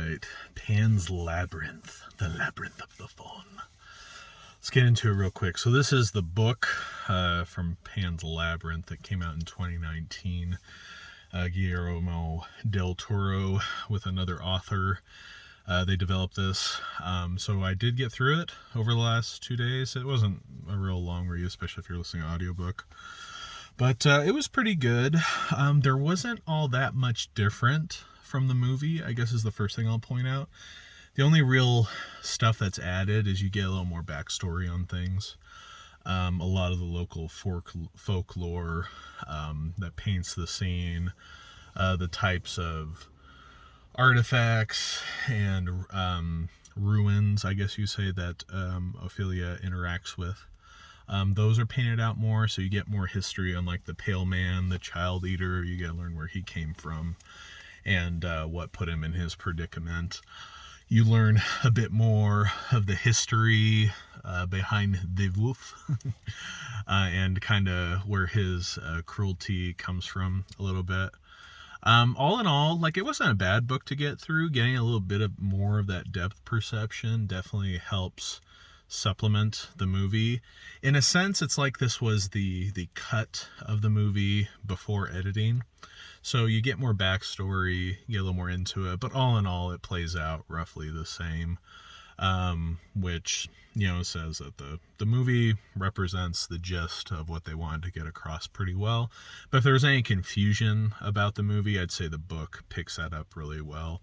right, Pan's Labyrinth, the Labyrinth of the Fawn. Let's get into it real quick. So this is the book from Pan's Labyrinth that came out in 2019. Guilliermo Del Toro with another author. They developed this. So I did get through it over the last 2 days. It wasn't a real long read, especially if you're listening to audiobook. But it was pretty good. There wasn't all that much different from the movie, I guess, is the first thing I'll point out. The only real stuff that's added is you get a little more backstory on things. A lot of the local folklore that paints the scene, the types of artifacts and ruins, I guess you say, that Ophelia interacts with. Those are painted out more, so you get more history on like the Pale Man, the Child Eater. You get to learn where he came from and what put him in his predicament. You learn a bit more of the history behind the wolf and kind of where his cruelty comes from a little bit. All in all, like, it wasn't a bad book to get through. Getting a little bit of more of that depth perception definitely helps supplement the movie. In a sense, it's like this was the cut of the movie before editing. So you get more backstory, you get a little more into it, but all in all, it plays out roughly the same, which, you know, says that the movie represents the gist of what they wanted to get across pretty well. But if there was any confusion about the movie, I'd say the book picks that up really well.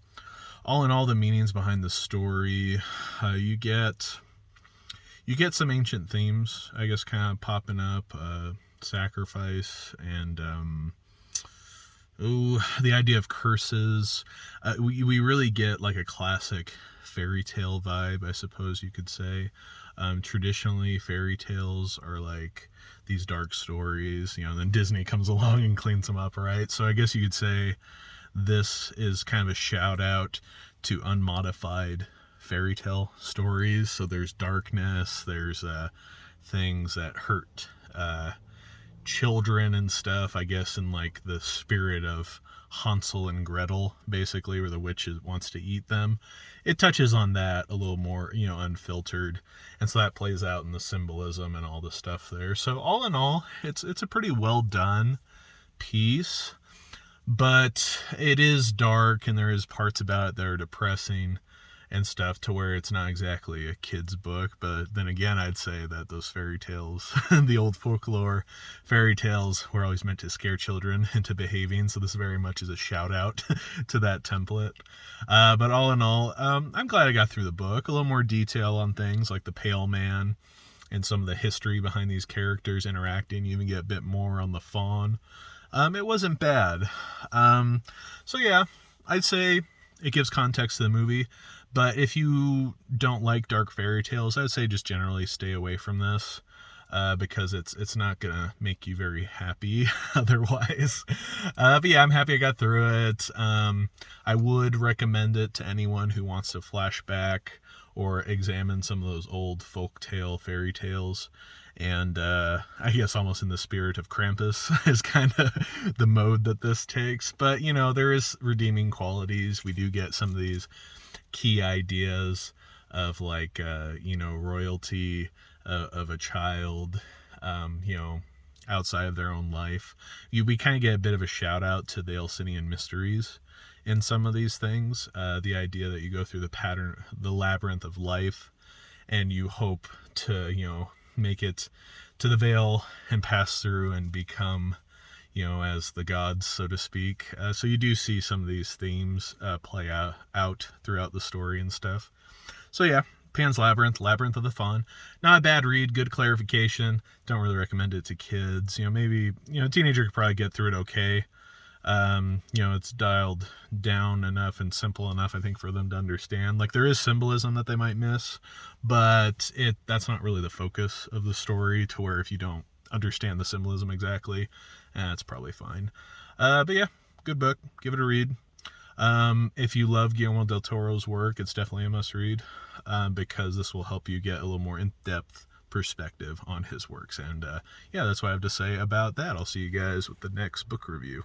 All in all, the meanings behind the story, you get some ancient themes, I guess, kind of popping up, sacrifice and the idea of curses. We really get like a classic fairy tale vibe, I suppose you could say. Traditionally, fairy tales are like these dark stories, you know, and then Disney comes along and cleans them up, right? So I guess you could say this is kind of a shout out to unmodified fairy tale stories. So there's darkness, there's things that hurt children and stuff, I guess, in like the spirit of Hansel and Gretel, basically, where the witch wants to eat them. It touches on that a little more, you know, unfiltered, and so that plays out in the symbolism and all the stuff there. So all in all, it's a pretty well done piece, but it is dark and there is parts about it that are depressing and stuff, to where it's not exactly a kid's book. But then again, I'd say that those fairy tales, the old folklore fairy tales, were always meant to scare children into behaving, so this very much is a shout out to that template. But all in all, I'm glad I got through the book. A little more detail on things like the Pale Man and some of the history behind these characters interacting. You even get a bit more on the fawn. It wasn't bad. So yeah, I'd say it gives context to the movie. But if you don't like dark fairy tales, I'd say just generally stay away from this, because it's not going to make you very happy otherwise. But yeah, I'm happy I got through it. I would recommend it to anyone who wants to flashback or examine some of those old folktale fairy tales. And I guess almost in the spirit of Krampus is kind of the mode that this takes. But, you know, there is redeeming qualities. We do get some of these key ideas of like, you know, royalty of a child, you know, outside of their own life. We kind of get a bit of a shout out to the Eleusinian mysteries in some of these things. The idea that you go through the labyrinth of life, and you hope to, you know, make it to the veil and pass through and become, you know, as the gods, so to speak. So you do see some of these themes play out throughout the story and stuff. So yeah, Pan's Labyrinth, Labyrinth of the Fawn. Not a bad read, good clarification. Don't really recommend it to kids. You know, maybe, you know, a teenager could probably get through it okay. You know, it's dialed down enough and simple enough, I think, for them to understand. Like, there is symbolism that they might miss, but that's not really the focus of the story, to where if you don't understand the symbolism exactly, it's probably fine. But yeah, good book. Give it a read. If you love Guillermo Del Toro's work, it's definitely a must read, because this will help you get a little more in-depth perspective on his works. And yeah, that's what I have to say about that. I'll see you guys with the next book review.